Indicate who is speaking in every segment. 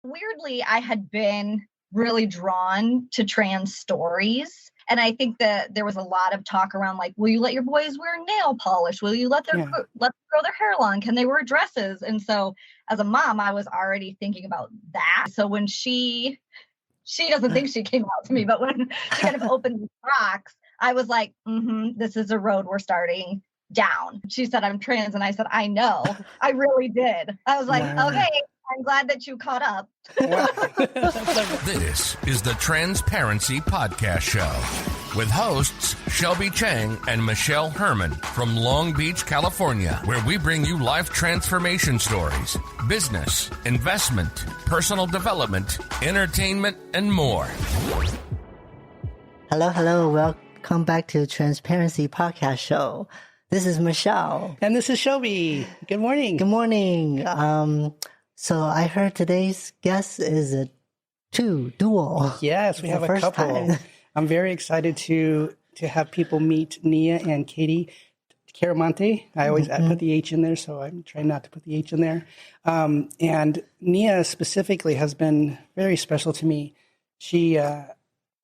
Speaker 1: Weirdly, I had been really drawn to trans stories. And I think that there was a lot of talk around, like, will you let your boys wear nail polish? Will you let them grow their hair long? Can they wear dresses? And so as a mom, I was already thinking about that. So when she doesn't think she came out to me, but when she kind of opened the box, I was like, this is a road we're starting down. She said, I'm trans. And I said, I know. I really did. I was like, okay, I'm glad that you caught up.
Speaker 2: This is the Transparency Podcast Show with hosts Shelby Chang and Michelle Herman from Long Beach, California, where we bring you life transformation stories, business, investment, personal development, entertainment, and more.
Speaker 3: Hello. Welcome back to Transparency Podcast Show. This is Michelle.
Speaker 4: And this is Shelby. Good morning.
Speaker 3: Good morning. So I heard today's guest is a dual.
Speaker 4: Yes, we have a couple. Time. I'm very excited to have people meet Nia and Katie Chiaramonte. I always put the H in there, so I'm trying not to put the H in there. And Nia specifically has been very special to me.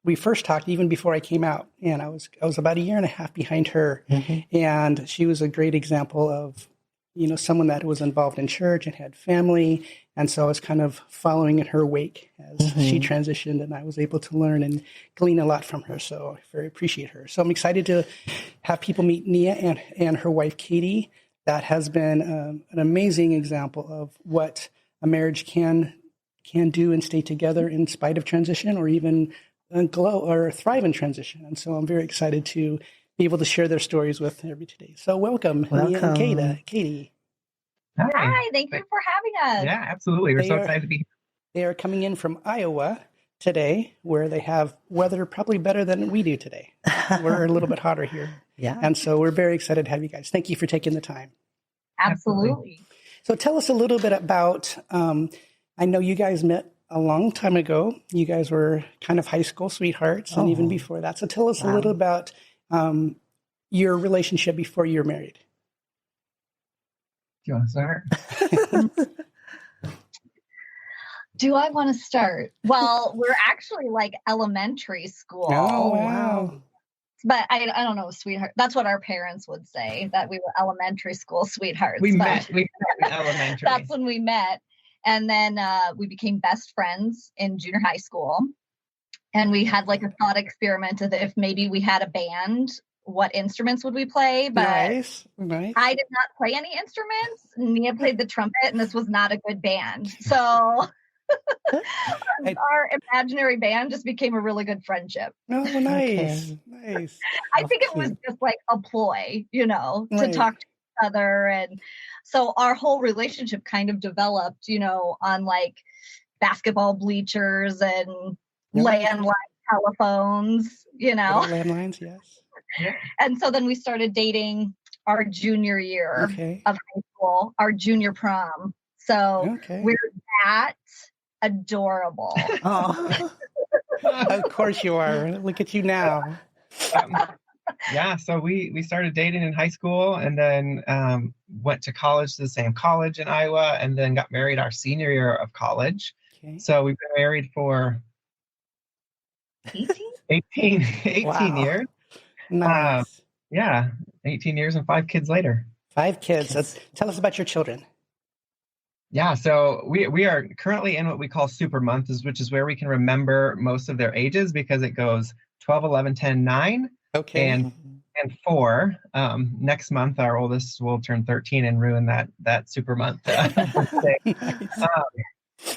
Speaker 4: We first talked even before I came out, and I was about a year and a half behind her, and she was a great example of, someone that was involved in church and had family, and so I was kind of following in her wake as she transitioned, and I was able to learn and glean a lot from her, so I very appreciate her. So I'm excited to have people meet Nia and her wife, Katie. That has been an amazing example of what a marriage can do and stay together in spite of transition, or even glow or thrive in transition. And so I'm very excited to be able to share their stories with everybody today. So welcome. Nia and Katie.
Speaker 1: Hi, thank you for having us.
Speaker 5: Yeah, absolutely. We're so excited to be here.
Speaker 4: They are coming in from Iowa today, where they have weather probably better than we do today. We're a little bit hotter here.
Speaker 3: Yeah.
Speaker 4: And so we're very excited to have you guys. Thank you for taking the time.
Speaker 1: Absolutely.
Speaker 4: So tell us a little bit about, I know you guys met a long time ago. You guys were kind of high school sweethearts, and even before that. So tell us a little about your relationship before you were married.
Speaker 5: Do you want to start?
Speaker 1: Do I want to start? Well, we're actually like elementary school.
Speaker 4: Oh, wow.
Speaker 1: But I don't know, sweetheart. That's what our parents would say, that we were elementary school sweethearts.
Speaker 5: We met in elementary.
Speaker 1: That's when we met. And then we became best friends in junior high school. And we had like a thought experiment of if maybe we had a band, what instruments would we play? But
Speaker 4: Nice.
Speaker 1: I did not play any instruments. Nia played the trumpet, and this was not a good band. So our imaginary band just became a really good friendship.
Speaker 4: Oh, nice.
Speaker 3: Okay.
Speaker 4: Nice.
Speaker 1: I think it was just like a ploy, to talk to each other. And so our whole relationship kind of developed, on like basketball bleachers and landline telephones,
Speaker 4: Landlines, yes.
Speaker 1: And so then we started dating our junior year of high school, our junior prom. So we're that adorable.
Speaker 4: Oh. Of course you are. Look at you now.
Speaker 5: Yeah, so we started dating in high school, and then went to college, the same college in Iowa, and then got married our senior year of college. Okay. So we've been married for 18 years.
Speaker 4: Nice.
Speaker 5: 18 years and 5 kids later.
Speaker 4: 5 kids. Tell us about your children.
Speaker 5: Yeah, so we are currently in what we call super months, which is where we can remember most of their ages, because it goes 12, 11, 10, 9.
Speaker 4: Okay.
Speaker 5: And 4. Next month, our oldest will turn 13 and ruin that super month.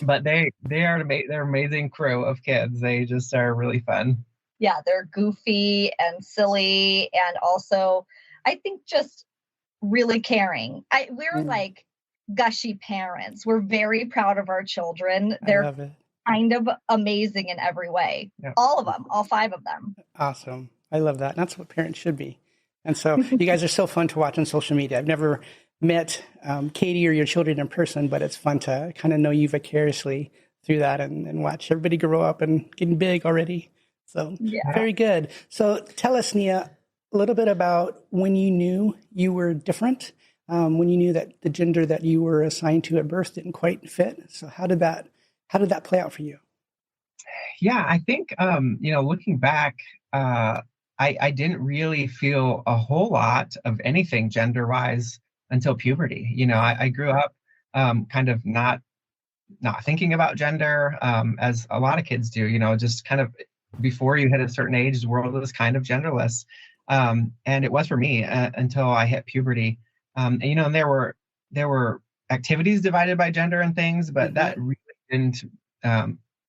Speaker 5: But they're an amazing crew of kids. They just are really fun.
Speaker 1: Yeah, they're goofy and silly, and also I think just really caring. We're like gushy parents. We're very proud of our children. They're kind of amazing in every way. Yep. All of them, all 5 of them.
Speaker 4: Awesome. I love that. That's what parents should be. And so you guys are so fun to watch on social media. I've never met Katie or your children in person, but it's fun to kind of know you vicariously through that and watch everybody grow up and getting big already. So very good. So tell us, Nia, a little bit about when you knew you were different, when you knew that the gender that you were assigned to at birth didn't quite fit. So how did that How did that play out for you?
Speaker 5: Yeah, I think, looking back, I didn't really feel a whole lot of anything gender-wise until puberty. I grew up kind of not thinking about gender, as a lot of kids do, just kind of before you hit a certain age, the world was kind of genderless. And it was for me until I hit puberty. And there were activities divided by gender and things, but that really didn't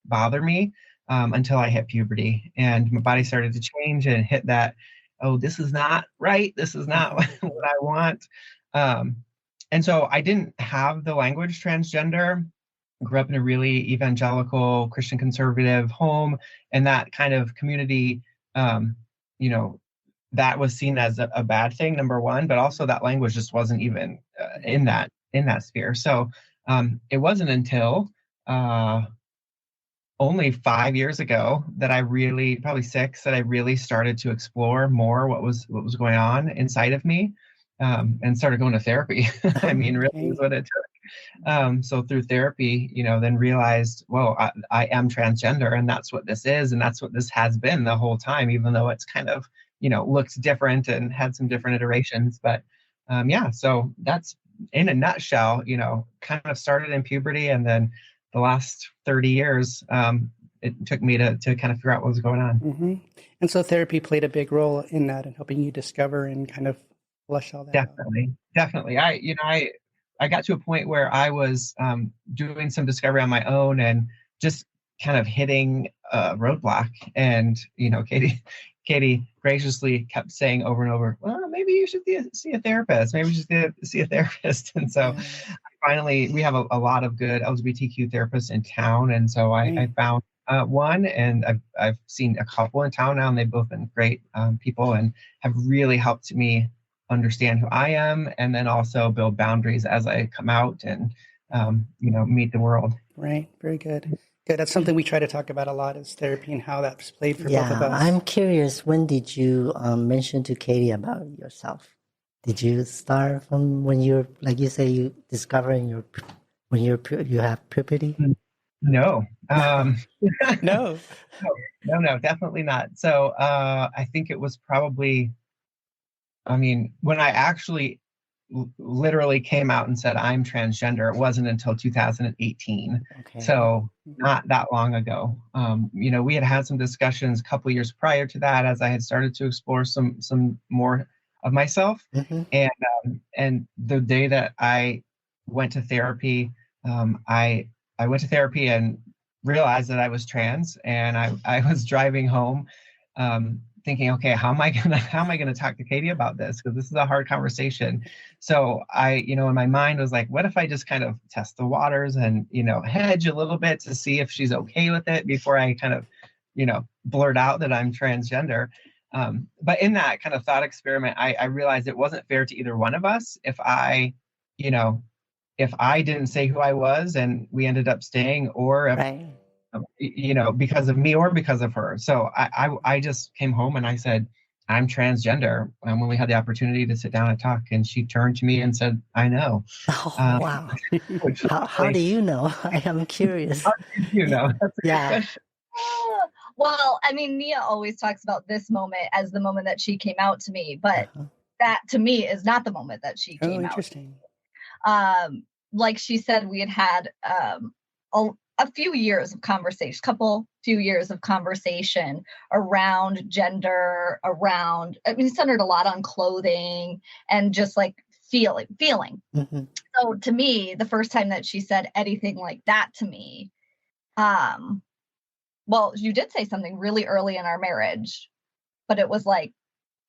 Speaker 5: bother me until I hit puberty, and my body started to change and hit that, oh, this is not right. This is not what I want. And so I didn't have the language transgender. Grew up in a really evangelical Christian conservative home, and that kind of community, that was seen as a bad thing, number one, but also that language just wasn't even in that sphere. So it wasn't until only 5 years ago that probably 6, that I really started to explore more what was going on inside of me, and started going to therapy. I mean, really is what it took. So through therapy, then realized, well, I am transgender, and that's what this is, and that's what this has been the whole time, even though it's kind of, looked different and had some different iterations. But so that's in a nutshell, kind of started in puberty, and then the last 30 years, it took me to kind of figure out what was going on.
Speaker 4: Mm-hmm. And so therapy played a big role in that and helping you discover and kind of flush all that out.
Speaker 5: Definitely. I got to a point where I was doing some discovery on my own and just kind of hitting a roadblock. And, Katie graciously kept saying over and over, well, maybe you should see a therapist. Maybe you should see a therapist. And so finally, we have a lot of good LGBTQ therapists in town. And so I found one, and I've seen a couple in town now, and they've both been great people and have really helped me understand who I am, and then also build boundaries as I come out and, meet the world.
Speaker 4: Right. Very good. Good. That's something we try to talk about a lot, is therapy and how that's played for both of us.
Speaker 3: I'm curious, when did you mention to Katie about yourself? Did you start from when you're, like you say, you discover you have puberty?
Speaker 5: No.
Speaker 4: No,
Speaker 5: definitely not. So I think it was probably, when I actually literally came out and said I'm transgender, it wasn't until 2018. Okay. So not that long ago. We had some discussions a couple of years prior to that, as I had started to explore some more of myself. And the day that I went to therapy, I went to therapy and realized that I was trans, and I was driving home, thinking, okay, how am I gonna talk to Katie about this? Because this is a hard conversation. So I, in my mind was like, what if I just kind of test the waters and, hedge a little bit to see if she's okay with it before I kind of, blurt out that I'm transgender. But in that kind of thought experiment, I realized it wasn't fair to either one of us if I didn't say who I was and we ended up staying, or if, because of me or because of her. So I just came home and I said, I'm transgender. And when we had the opportunity to sit down and talk, and she turned to me and said, I know.
Speaker 3: Oh, wow. How do you know? I am curious.
Speaker 5: How do you know? That's a good question.
Speaker 1: Well, Nia always talks about this moment as the moment that she came out to me, but that to me is not the moment that she came out.
Speaker 4: Interesting.
Speaker 1: Like she said, we had a few years of conversation, around gender, centered a lot on clothing and just like feeling. Mm-hmm. So to me, the first time that she said anything like that to me, well, you did say something really early in our marriage, but it was like,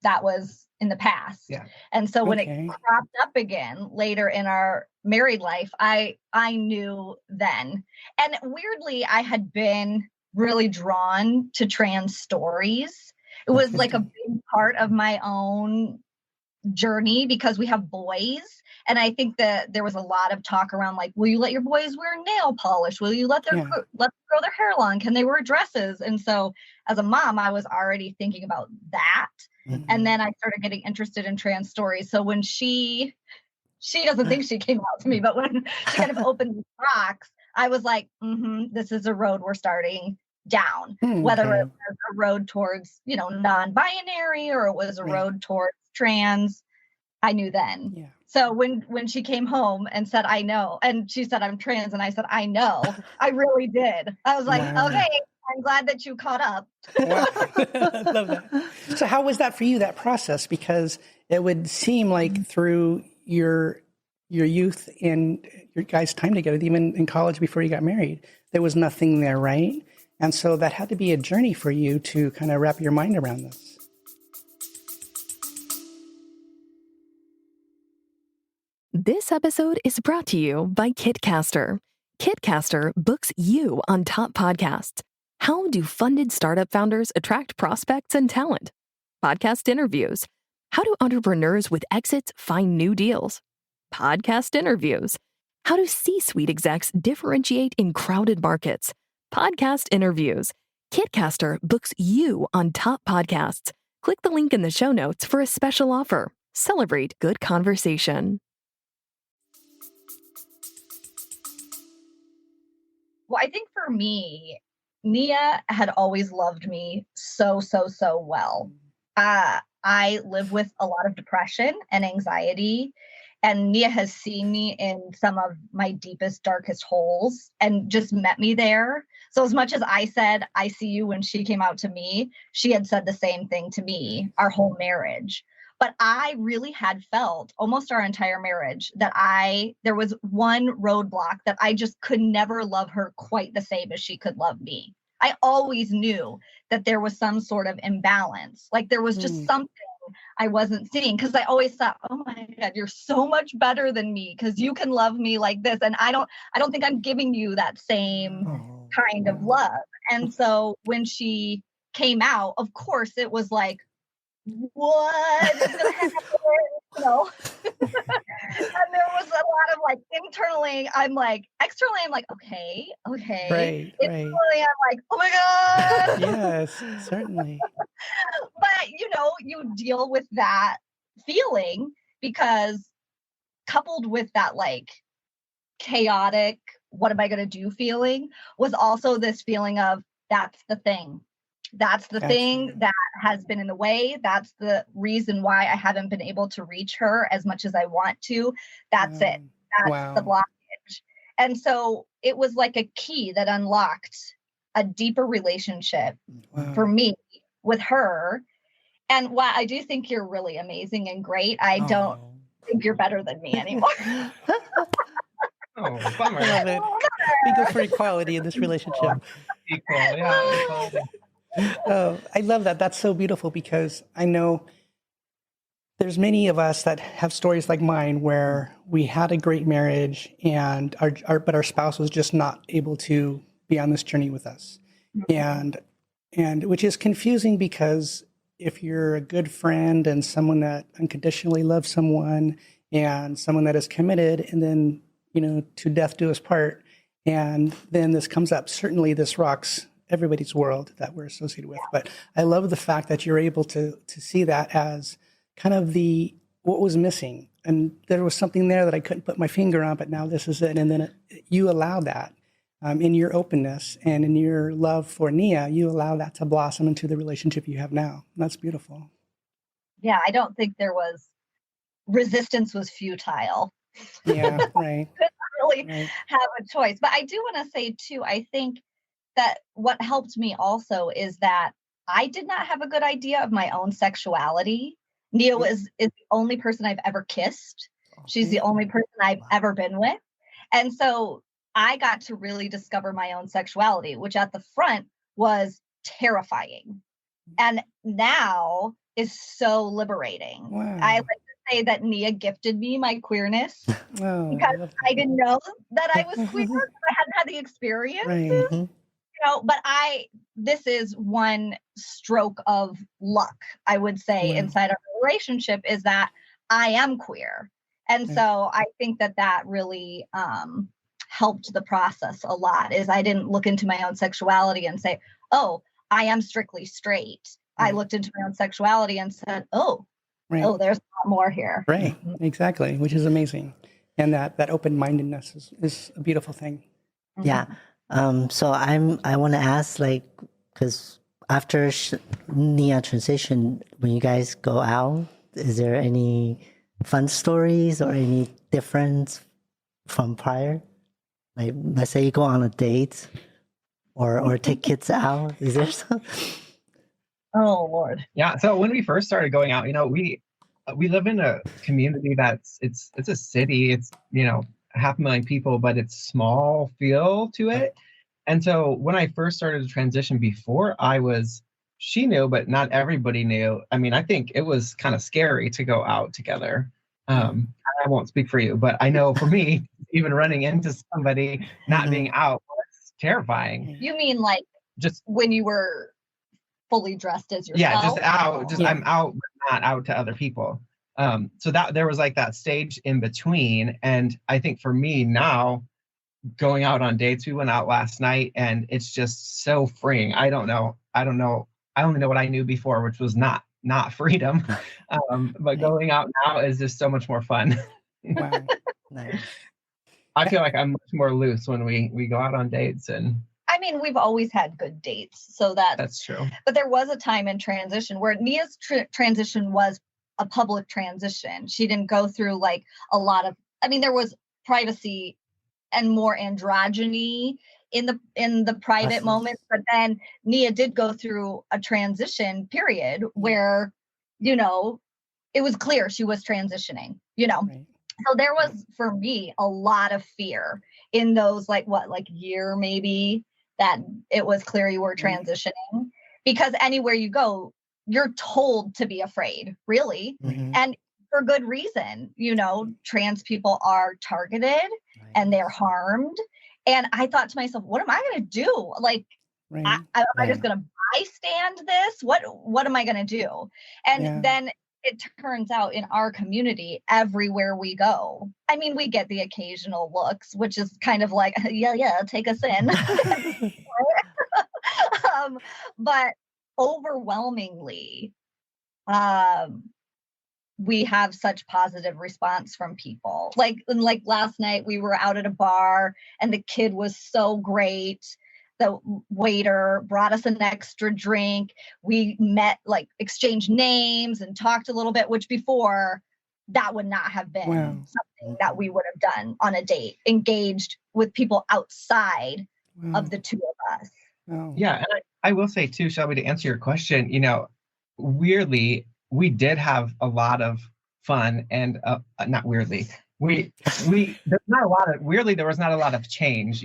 Speaker 1: that was in the past. Yeah. And so when it cropped up again later in our married life, I knew then. And weirdly, I had been really drawn to trans stories. It was like a big part of my own journey because we have boys. And I think that there was a lot of talk around like, will you let your boys wear nail polish? Will you let them grow their hair long? Can they wear dresses? And so as a mom, I was already thinking about that. Mm-hmm. And then I started getting interested in trans stories. So when she doesn't think she came out to me, but when she kind of opened the box, I was like, this is a road we're starting down, whether it was a road towards, non-binary or it was a road towards trans. I knew then. Yeah. So when she came home and said, I know, and she said, I'm trans, and I said, I know, I really did. I was like, okay, I'm glad that you caught up.
Speaker 4: Wow. I love that. So how was that for you, that process? Because it would seem like through your youth and your guys' time together, even in college before you got married, there was nothing there, right? And so that had to be a journey for you to kind of wrap your mind around this.
Speaker 6: This episode is brought to you by Kitcaster. Kitcaster books you on top podcasts. How do funded startup founders attract prospects and talent? Podcast interviews. How do entrepreneurs with exits find new deals? Podcast interviews. How do C-suite execs differentiate in crowded markets? Podcast interviews. Kitcaster books you on top podcasts. Click the link in the show notes for a special offer. Celebrate good conversation.
Speaker 1: Well, I think for me, Nia had always loved me so well. I live with a lot of depression and anxiety, and Nia has seen me in some of my deepest, darkest holes and just met me there. So as much as I said, I see you when she came out to me, she had said the same thing to me, our whole marriage. But I really had felt almost our entire marriage that there was one roadblock that I just could never love her quite the same as she could love me. I always knew that there was some sort of imbalance. Like there was just something I wasn't seeing, because I always thought, oh my God, you're so much better than me because you can love me like this. And I don't think I'm giving you that same kind of love. And so when she came out, of course, it was like, what is going to happen? And there was a lot of like internally, externally, I'm like, okay.
Speaker 4: Right.
Speaker 1: Internally, I'm like, oh my God.
Speaker 4: Yes, certainly.
Speaker 1: But, you deal with that feeling, because coupled with that like chaotic, what am I going to do feeling, was also this feeling of that's the thing. That's the thing that has been in the way. That's the reason why I haven't been able to reach her as much as I want to. That's it. That's the blockage. And so it was like a key that unlocked a deeper relationship for me with her. And while I do think you're really amazing and great, I don't think you're better than me anymore.
Speaker 5: Oh, bummer.
Speaker 4: I love it. We go for equality in this relationship.
Speaker 5: Equality.
Speaker 4: Oh, I love that. That's so beautiful, because I know there's many of us that have stories like mine where we had a great marriage and but our spouse was just not able to be on this journey with us. And which is confusing, because if you're a good friend and someone that unconditionally loves someone and someone that is committed, and then, to death do us part, and then this comes up, certainly this rocks everybody's world that we're associated with. But I love the fact that you're able to see that as kind of what was missing. And there was something there that I couldn't put my finger on, but now this is it. And then you allow that in your openness and in your love for Nia, you allow that to blossom into the relationship you have now. And that's beautiful.
Speaker 1: Yeah, I don't think resistance was futile.
Speaker 4: Yeah, right.
Speaker 1: Couldn't really have a choice. But I do want to say too, I think that what helped me also is that I did not have a good idea of my own sexuality. Nia is the only person I've ever kissed. She's the only person I've ever been with. And so I got to really discover my own sexuality, which at the front was terrifying. And now is so liberating. Wow. I like to say that Nia gifted me my queerness because I didn't know that I was queer. I hadn't had the experience.
Speaker 4: Right.
Speaker 1: But this is one stroke of luck, I would say, inside our relationship, is that I am queer. And so I think that really helped the process a lot, is I didn't look into my own sexuality and say, oh, I am strictly straight. I looked into my own sexuality and said, oh, there's a lot more here.
Speaker 4: Right, exactly, which is amazing. And that open-mindedness is a beautiful thing.
Speaker 3: Yeah. So I want to ask, like, because after Nia transition, when you guys go out, is there any fun stories or any difference from prior? Like, let's say you go on a date or take kids out. Is there some?
Speaker 1: Oh Lord.
Speaker 5: Yeah. So when we first started going out, we live in a community that's it's a city. It's 500,000 people, but it's small feel to it. And so when I first started to transition, before she knew, but not everybody knew. I mean, I think it was kind of scary to go out together. I won't speak for you, but I know for me, even running into somebody not being out was terrifying.
Speaker 1: You mean like
Speaker 5: just
Speaker 1: when you were fully dressed as yourself?
Speaker 5: Yeah, just out. I'm out, but not out to other people. So that there was like that stage in between. And I think for me now, going out on dates, we went out last night and it's just so freeing. I don't know. I only know what I knew before, which was not freedom. But going out now is just so much more fun.
Speaker 4: Wow.
Speaker 3: Nice.
Speaker 5: I feel like I'm much more loose when we go out on dates. And
Speaker 1: I mean, we've always had good dates, so
Speaker 5: that's true.
Speaker 1: But there was a time in transition where Nia's transition was a public transition. She didn't go through like a lot of, there was privacy and more androgyny in the private moments, but then Nia did go through a transition period where, it was clear she was transitioning,
Speaker 4: Right.
Speaker 1: So there was, for me, a lot of fear in those like year maybe that it was clear you were transitioning, because anywhere you go, you're told to be afraid, really.
Speaker 3: Mm-hmm.
Speaker 1: And for good reason. Trans people are targeted and they're harmed. And I thought to myself, what am I going to do? Like, am I just going to bystand this? What am I going to do? And then it turns out in our community, everywhere we go, we get the occasional looks, which is kind of like, yeah, take us in. But overwhelmingly, we have such positive response from people. Like last night, we were out at a bar and the kid was so great. The waiter brought us an extra drink. We met, exchanged names and talked a little bit, which before that would not have been something that we would have done on a date, engaged with people outside of the two of us.
Speaker 4: Oh.
Speaker 5: Yeah. And I will say too, Shelby, to answer your question, weirdly, we did have a lot of fun and not weirdly, there was not a lot of change,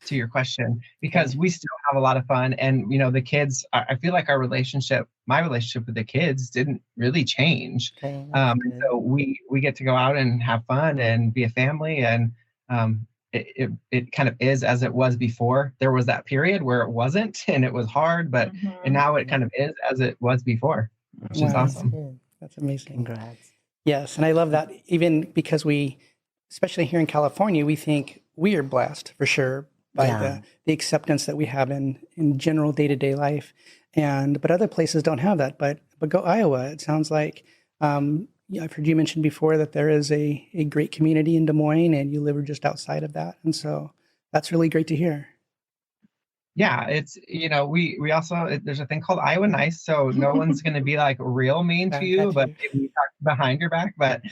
Speaker 5: to your question, because we still have a lot of fun. And, the kids, I feel like my relationship with the kids didn't really change.
Speaker 3: Okay,
Speaker 5: so we get to go out and have fun and be a family. And it kind of is as it was before. There was that period where it wasn't, and it was hard, but and now it kind of is as it was before, which is awesome.
Speaker 4: That's amazing.
Speaker 3: Congrats.
Speaker 4: Yes, and I love that, even because we, especially here in California, we think we are blessed for sure by the acceptance that we have in general day-to-day life, but other places don't have that. But go Iowa, it sounds like I've heard you mention before that there is a great community in Des Moines, and you live just outside of that, and so that's really great to hear.
Speaker 5: Yeah, it's we also, there's a thing called Iowa Nice, so no one's going to be like real mean to you, but maybe talk behind your back. But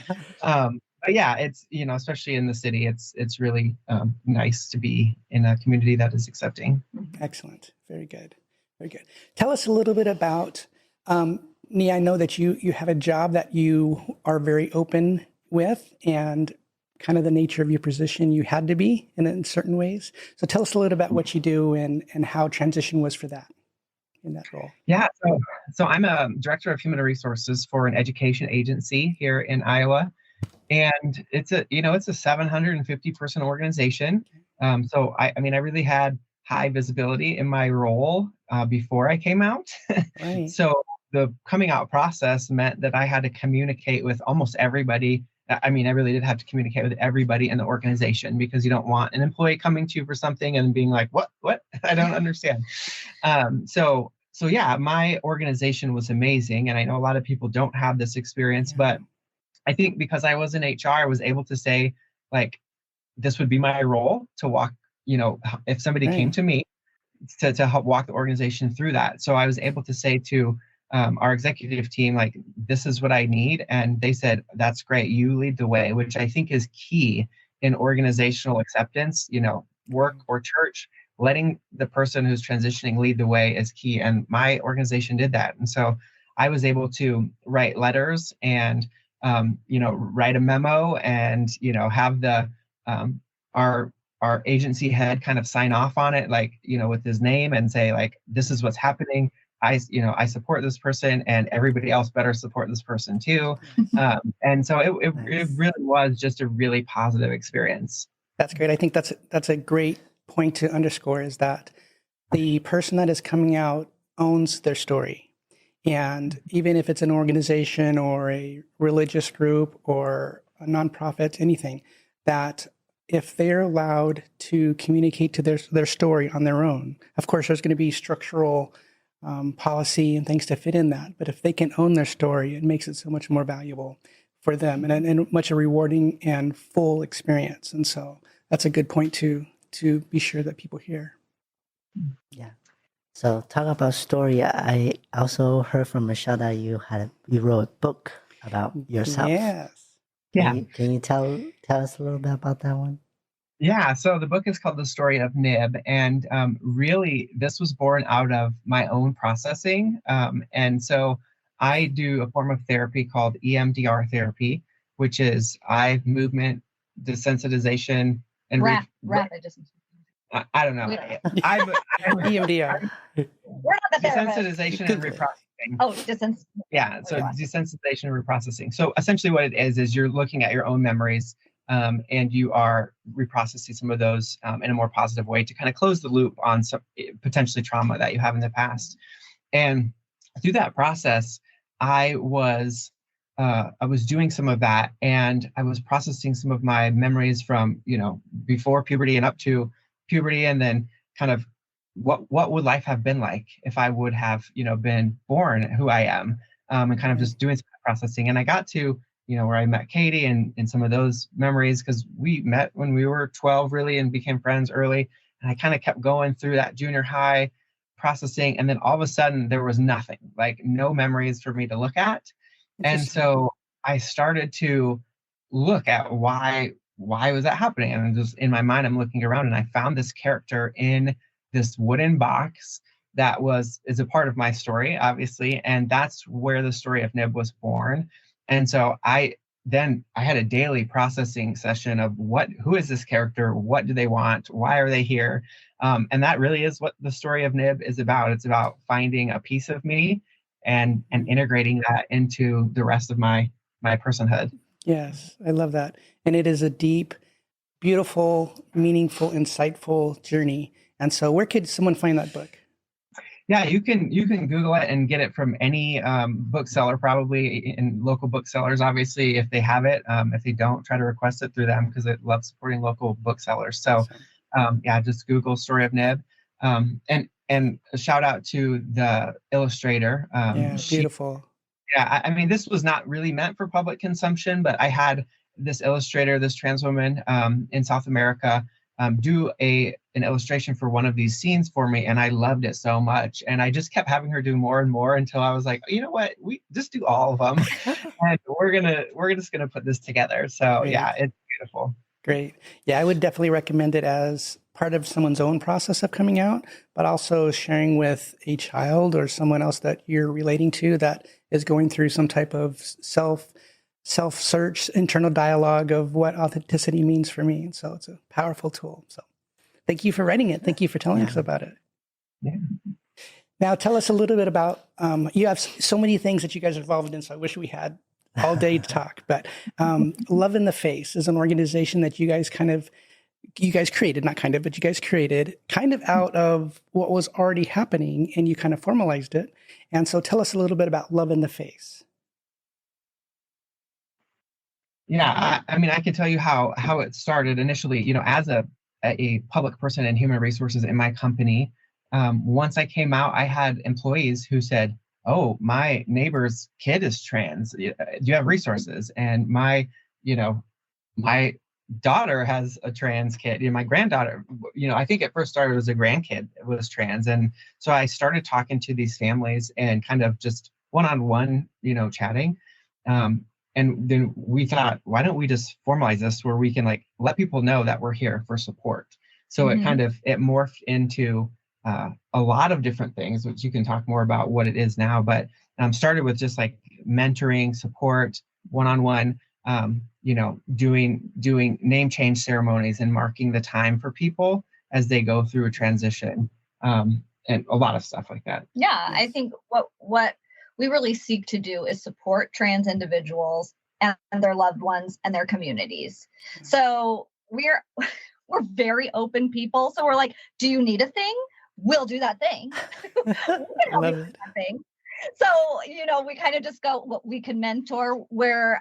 Speaker 5: yeah, it's especially in the city, it's really nice to be in a community that is accepting.
Speaker 4: Excellent, very good, very good. Tell us a little bit about Nia. I know that you have a job that you are very open with, and kind of the nature of your position, you had to be in certain ways. So tell us a little about what you do and how transition was for that, in that role.
Speaker 5: Yeah, so I'm a director of human resources for an education agency here in Iowa, and it's a 750 person organization. So I really had high visibility in my role before I came out.
Speaker 4: Right.
Speaker 5: So the coming out process meant that I had to communicate with almost everybody. I really did have to communicate with everybody in the organization, because you don't want an employee coming to you for something and being like, what? I don't understand. So yeah, my organization was amazing. And I know a lot of people don't have this experience, but I think because I was in HR, I was able to say, like, this would be my role to walk, if somebody came to me to help walk the organization through that. So I was able to say to our executive team, like, this is what I need. And they said, that's great. You lead the way, which I think is key in organizational acceptance, work or church. Letting the person who's transitioning lead the way is key. And my organization did that. And so I was able to write letters and, write a memo and, have the, our agency head kind of sign off on it, like, with his name, and say, like, this is what's happening. I support this person, and everybody else better support this person too. And so it really was just a really positive experience.
Speaker 4: That's great. I think that's a great point to underscore, is that the person that is coming out owns their story. And even if it's an organization or a religious group or a nonprofit, anything, that if they're allowed to communicate to their story on their own, of course, there's going to be structural policy and things to fit in that. But if they can own their story, it makes it so much more valuable for them and much a rewarding and full experience. And so that's a good point to be sure that people hear.
Speaker 3: Yeah. So talk about story. I also heard from Michelle that you wrote a book about yourself.
Speaker 4: Yes.
Speaker 3: Can you tell us a little bit about that one?
Speaker 5: Yeah, so the book is called The Story of Nib, and really this was born out of my own processing. And so I do a form of therapy called EMDR therapy, which is eye movement desensitization and
Speaker 1: rapid desensitization.
Speaker 5: I don't know.
Speaker 4: EMDR.
Speaker 1: We're not the
Speaker 5: desensitization and reprocessing.
Speaker 1: Oh, desensitization.
Speaker 5: Yeah, so desensitization and reprocessing. So essentially what it is you're looking at your own memories, and you are reprocessing some of those in a more positive way to kind of close the loop on some potentially trauma that you have in the past. And through that process, I was doing some of that, and I was processing some of my memories from, before puberty and up to puberty, and then kind of what would life have been like if I would have, been born who I am, and kind of just doing some processing. And I got to, where I met Katie and some of those memories, because we met when we were 12 really and became friends early. And I kind of kept going through that junior high processing. And then all of a sudden there was nothing, like no memories for me to look at. And so I started to look at why was that happening? And just in my mind, I'm looking around and I found this character in this wooden box that is a part of my story, obviously. And that's where the story of Nib was born. And so I had a daily processing session of who is this character? What do they want? Why are they here? And that really is what the story of Nib is about. It's about finding a piece of me and integrating that into the rest of my personhood.
Speaker 4: Yes, I love that. And it is a deep, beautiful, meaningful, insightful journey. And so where could someone find that book?
Speaker 5: Yeah, you can Google it and get it from any bookseller, probably in local booksellers, obviously, if they have it. If they don't, try to request it through them, because I love supporting local booksellers. So just Google Story of Nib. And a shout out to the illustrator.
Speaker 4: Beautiful.
Speaker 5: I mean, this was not really meant for public consumption, but I had this illustrator, this trans woman in South America, do an illustration for one of these scenes for me, and I loved it so much. And I just kept having her do more and more until I was like, you know what, we just do all of them, and we're just gonna put this together. So Great. Yeah, it's beautiful.
Speaker 4: Great. Yeah, I would definitely recommend it as part of someone's own process of coming out, but also sharing with a child or someone else that you're relating to that is going through some type of self-search, internal dialogue of what authenticity means for me. And so it's a powerful tool. So thank you for writing it. Thank you for telling us about it.
Speaker 5: Yeah.
Speaker 4: Now tell us a little bit about, you have so many things that you guys are involved in, so I wish we had all day to talk, but Love in the Face is an organization that you guys created kind of out of what was already happening, and you kind of formalized it. And so tell us a little bit about Love in the Face.
Speaker 5: Yeah, I mean, I can tell you how it started initially, as a public person in human resources in my company. Once I came out, I had employees who said, oh, my neighbor's kid is trans. Do you have resources? And my daughter has a trans kid. My granddaughter, I think it first started as a grandkid was trans. And so I started talking to these families and kind of just one-on-one, chatting. And then we thought, why don't we just formalize this where we can let people know that we're here for support. So it morphed into a lot of different things, which you can talk more about what it is now, but started with just mentoring, support, one-on-one, doing name change ceremonies and marking the time for people as they go through a transition, and a lot of stuff like that.
Speaker 1: Yeah, yes. I think what we really seek to do is support trans individuals and their loved ones and their communities. Mm-hmm. So we're very open people. So we're like, do you need a thing? We'll do that thing. We can help you with that thing. So, we kind of just go, well, we can mentor. We're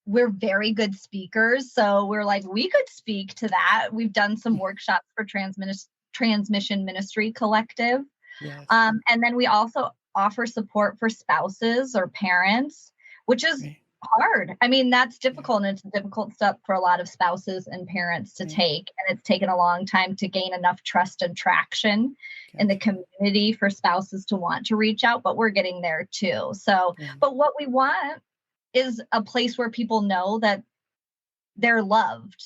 Speaker 1: very good speakers. So we're like, we could speak to that. We've done some workshops for Transmission Ministry Collective. Yes. And then we also offer support for spouses or parents, which is hard. I mean, that's difficult, and it's a difficult step for a lot of spouses and parents to take. And it's taken a long time to gain enough trust and traction in the community for spouses to want to reach out, but we're getting there too. So, but what we want is a place where people know that they're loved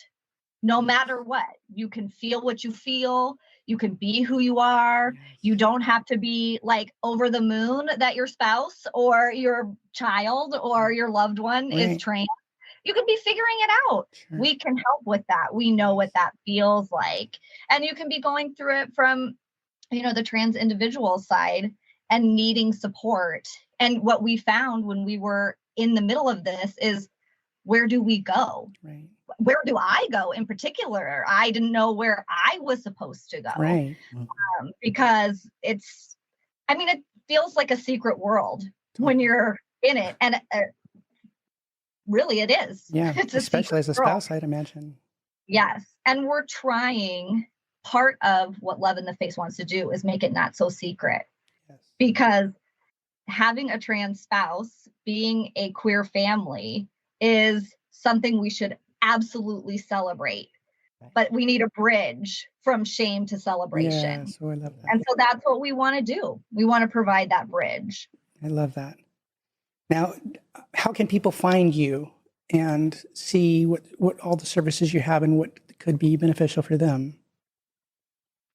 Speaker 1: no matter what. You can feel what you feel. You can be who you are. You don't have to be over the moon that your spouse or your child or your loved one is trans. You can be figuring it out. Sure. We can help with that. We know what that feels like. And you can be going through it from, the trans individual side and needing support. And what we found when we were in the middle of this is, where do we go? Right. Where do I go in particular? I didn't know where I was supposed to go. Right. Because it feels like a secret world when you're in it. And really it is.
Speaker 4: Yeah, especially as a spouse, I'd imagine.
Speaker 1: Yes. And we're trying, part of what Love in the Face wants to do is make it not so secret. Yes. Because having a trans spouse, being a queer family, is something we should absolutely celebrate. But we need a bridge from shame to celebration.
Speaker 4: Yeah, so I love that.
Speaker 1: And so that's what we want to do. We want to provide that bridge.
Speaker 4: I love that. Now, how can people find you and see what all the services you have and what could be beneficial for them?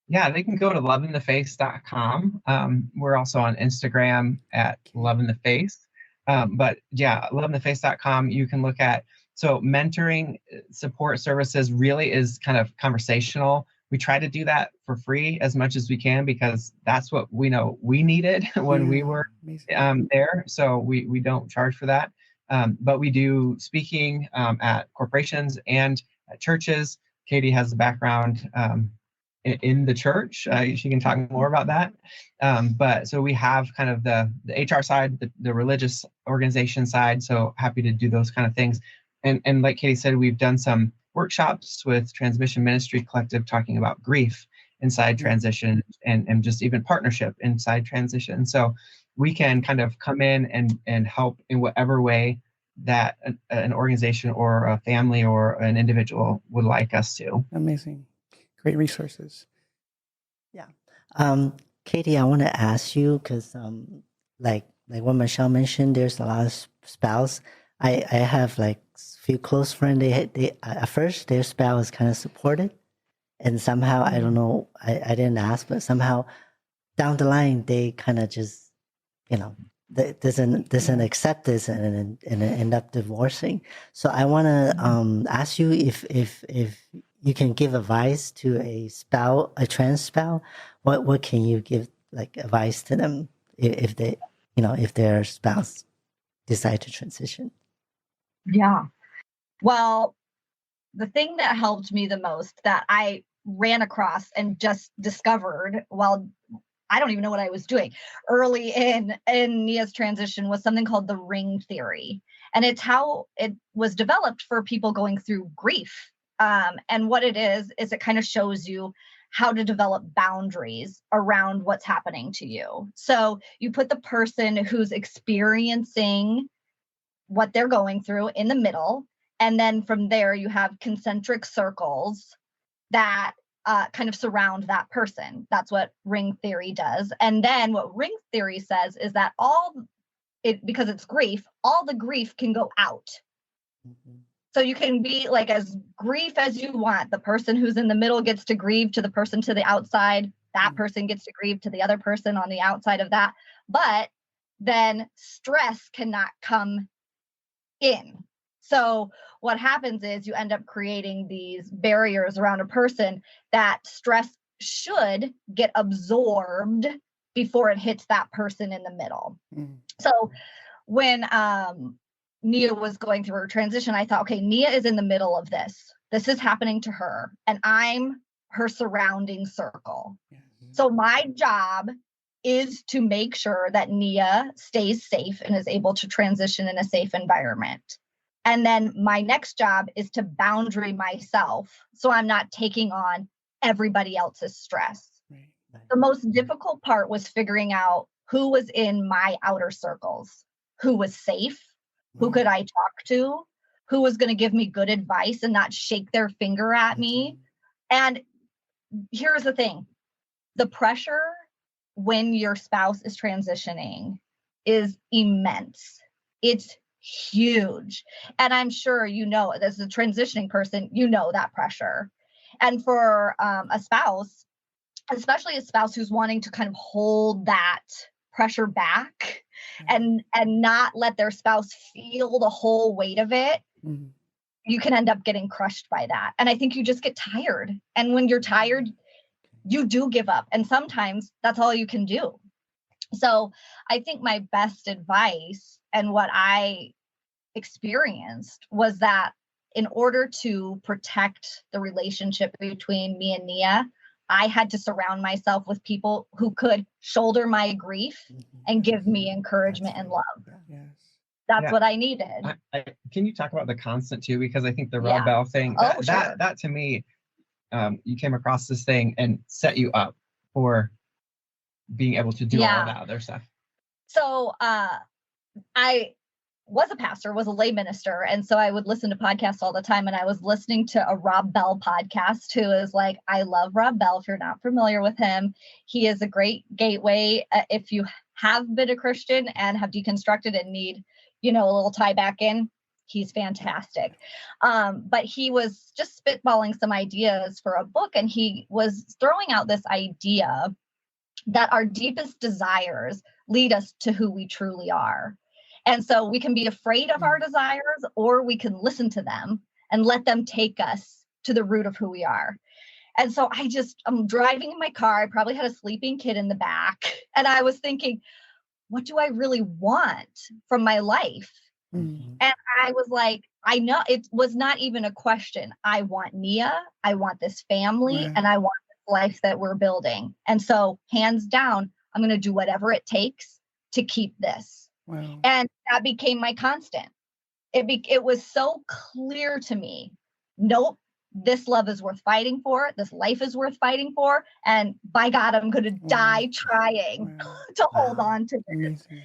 Speaker 5: Yeah, they can go to loveintheface.com. We're also on Instagram at loveintheface. But yeah, loveintheface.com, you can look at, so mentoring support services really is kind of conversational. We try to do that for free as much as we can because that's what we know we needed when we were there. So we don't charge for that. But we do speaking at corporations and at churches. Katie has a background in the church. She can talk more about that. But so we have kind of the HR side, the religious organization side. So happy to do those kind of things. And like Katie said, we've done some workshops with Transmission Ministry Collective talking about grief inside transition and just even partnership inside transition. So we can kind of come in and help in whatever way that an organization or a family or an individual would like us to.
Speaker 4: Amazing. Great resources.
Speaker 3: Yeah. Katie, I want to ask you, because like what Michelle mentioned, there's a lot of spouse. I have like few close friends, they at first their spouse kind of supported, and somehow, I don't know, I didn't ask, but somehow down the line, they kind of just, doesn't accept this and end up divorcing. So I want to ask you if you can give advice to a trans spouse. What can you give like advice to them if they, if their spouse decide to transition?
Speaker 1: Yeah. Well, the thing that helped me the most that I ran across and just discovered while I don't even know what I was doing early in Nia's transition was something called the ring theory. And it's how it was developed for people going through grief. And what it is it kind of shows you how to develop boundaries around what's happening to you. So you put the person who's experiencing what they're going through in the middle, And then from there, you have concentric circles that kind of surround that person. That's what ring theory does. And then what ring theory says is that because it's grief, all the grief can go out. Mm-hmm. So you can be like as grief as you want. The person who's in the middle gets to grieve to the person to the outside. That person gets to grieve to the other person on the outside of that. But then stress cannot come in. So what happens is you end up creating these barriers around a person that stress should get absorbed before it hits that person in the middle. Mm. So when Nia was going through her transition, I thought, okay, Nia is in the middle of this. This is happening to her, and I'm her surrounding circle. Mm-hmm. So my job is to make sure that Nia stays safe and is able to transition in a safe environment. And then my next job is to boundary myself so I'm not taking on everybody else's stress. Right. The most difficult part was figuring out who was in my outer circles, who was safe, who could I talk to, who was going to give me good advice and not shake their finger at me. And here's the thing, the pressure when your spouse is transitioning is immense. It's huge. And I'm sure, as a transitioning person, that pressure. And for a spouse, especially a spouse who's wanting to kind of hold that pressure back and not let their spouse feel the whole weight of it, you can end up getting crushed by that. And I think you just get tired. And when you're tired, you do give up. And sometimes that's all you can do. So I think my best advice and what I experienced was that in order to protect the relationship between me and Nia, I had to surround myself with people who could shoulder my grief and give me encouragement and love. Yes. That's what I needed.
Speaker 5: Can you talk about the constant too? Because I think the Rob Bell thing, that to me, you came across this thing and set you up for being able to do all of that other stuff.
Speaker 1: So I was a pastor, was a lay minister. And so I would listen to podcasts all the time. And I was listening to a Rob Bell podcast, who is like, I love Rob Bell. If you're not familiar with him, he is a great gateway. If you have been a Christian and have deconstructed and need, a little tie back in, he's fantastic. But he was just spitballing some ideas for a book. And he was throwing out this idea that our deepest desires lead us to who we truly are. And so we can be afraid of our desires, or we can listen to them and let them take us to the root of who we are. And so I'm driving in my car. I probably had a sleeping kid in the back. And I was thinking, what do I really want from my life? Mm-hmm. And I was like, I know it was not even a question. I want Nia. I want this family, and I want this life that we're building. And so hands down, I'm going to do whatever it takes to keep this. Wow. And that became my constant. It was so clear to me. Nope, this love is worth fighting for. This life is worth fighting for. And by God, I'm going to die trying to hold on to this. Amazing.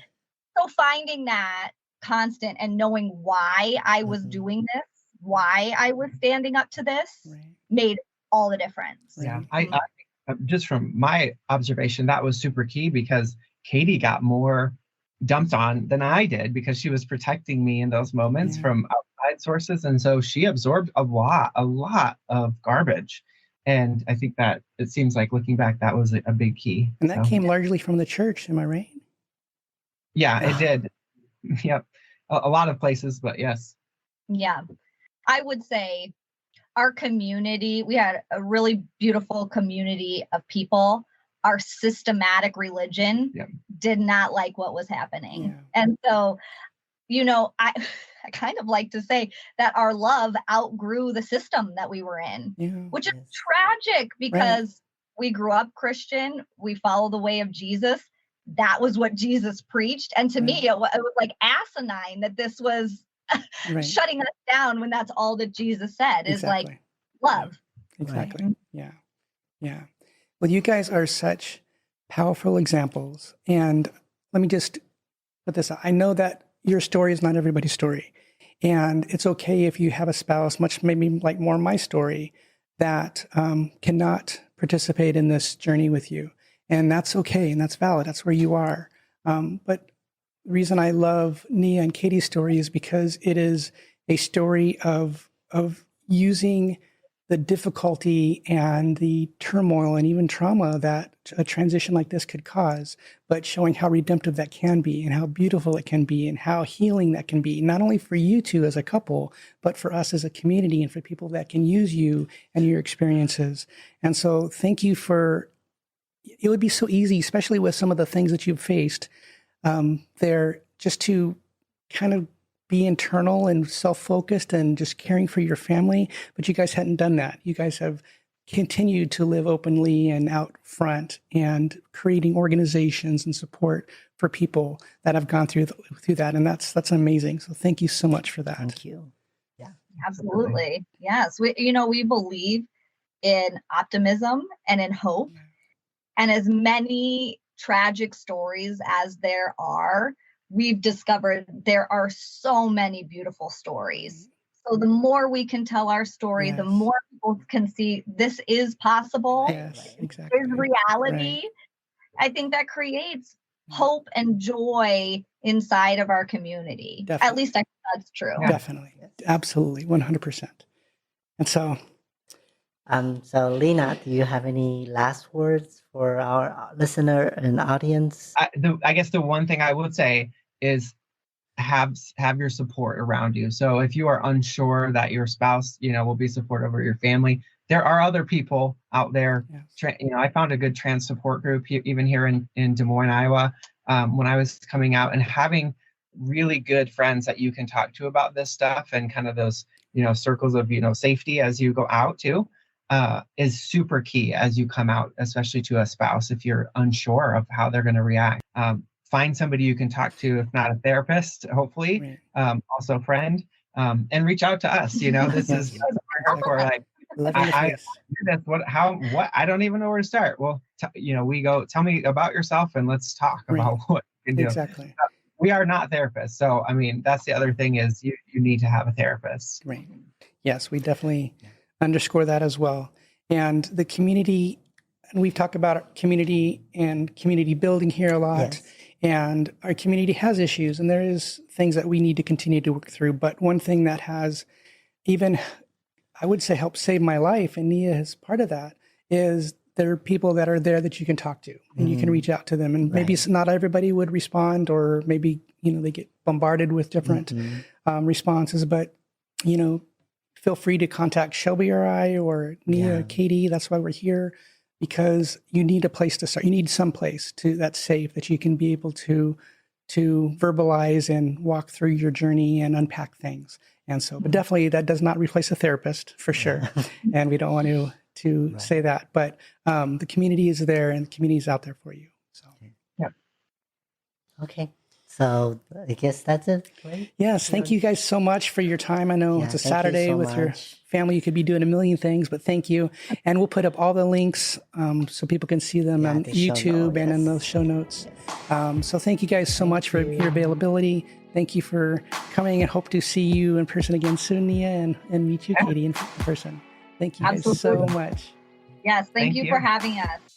Speaker 1: So finding that constant and knowing why I was doing this, why I was standing up to this, made all the difference.
Speaker 5: Yeah, I just from my observation, that was super key, because Katie got more dumped on than I did, because she was protecting me in those moments from outside sources. And so she absorbed a lot of garbage. And I think that it seems like, looking back, that was a big key.
Speaker 4: And that came largely from the church. Am I right?
Speaker 5: Yeah, it did. Yep. A lot of places, but yes.
Speaker 1: Yeah. I would say our community, we had a really beautiful community of people. Our systematic religion did not like what was happening. Yeah. And so, I kind of like to say that our love outgrew the system that we were in, which is tragic, because we grew up Christian. We follow the way of Jesus. That was what Jesus preached. And to me, it was like asinine that this was shutting us down, when that's all that Jesus said is like love.
Speaker 4: Exactly. Yeah. Yeah. Well, you guys are such powerful examples. And let me just put this out. I know that your story is not everybody's story. And it's okay if you have a spouse, much maybe like more my story, that cannot participate in this journey with you. And that's okay, and that's valid. That's where you are. But the reason I love Nia and Katie's story is because it is a story of using the difficulty and the turmoil and even trauma that a transition like this could cause, but showing how redemptive that can be and how beautiful it can be and how healing that can be, not only for you two as a couple, but for us as a community and for people that can use you and your experiences. And so thank you for, it would be so easy, especially with some of the things that you've faced there, just to kind of be internal and self-focused and just caring for your family, but you guys hadn't done that. You guys have continued to live openly and out front and creating organizations and support for people that have gone through that. And that's amazing. So thank you so much for that.
Speaker 3: Thank you.
Speaker 1: Yeah, absolutely. Yes. We believe in optimism and in hope. And as many tragic stories as there are, we've discovered there are so many beautiful stories. So the more we can tell our story, the more people can see this is possible.
Speaker 4: Yes, exactly.
Speaker 1: There's reality.
Speaker 4: Right.
Speaker 1: I think that creates hope and joy inside of our community.
Speaker 4: Definitely.
Speaker 1: At least I think that's true.
Speaker 4: Definitely. Absolutely. 100%. And so...
Speaker 3: So Lena, do you have any last words for our listener and audience?
Speaker 5: I guess the one thing I would say is have your support around you. So if you are unsure that your spouse, will be supportive, or your family, there are other people out there. Yes. I found a good trans support group even here in Des Moines, Iowa, when I was coming out, and having really good friends that you can talk to about this stuff and kind of those, circles of, safety as you go out too. Is super key as you come out, especially to a spouse, if you're unsure of how they're going to react. Find somebody you can talk to, if not a therapist, hopefully, also a friend, and reach out to us. This is for like, I do this. What? I don't even know where to start. Well, we go, tell me about yourself and let's talk about what you can do.
Speaker 4: Exactly.
Speaker 5: We are not therapists. So, that's the other thing is you need to have a therapist.
Speaker 4: Right. Yes, we definitely underscore that as well. And the community, and we've talked about community and community building here a lot. Yes. And our community has issues, and there is things that we need to continue to work through. But one thing that has even, I would say, helped save my life, and Nia is part of that, is there are people that are there that you can talk to, and you can reach out to them. And maybe not everybody would respond, or maybe, they get bombarded with different responses, but, feel free to contact Shelby or I or Nia or Katie. That's why we're here, because you need a place to start. You need some place that's safe, that you can be able to verbalize and walk through your journey and unpack things. And so, but definitely that does not replace a therapist for sure. And we don't want to say that, but the community is there, and the community is out there for you. So,
Speaker 3: Okay. So I guess that's it, right?
Speaker 4: Yes. Thank you guys so much for your time. I know it's a Saturday with your family. You could be doing a million things, but thank you. And we'll put up all the links so people can see them on YouTube and in those show notes. So thank you guys so much for your availability. Thank you for coming, and hope to see you in person again soon, Nia, and meet you, Katie, in person. Thank you guys so much.
Speaker 1: Yes. Thank you for having us.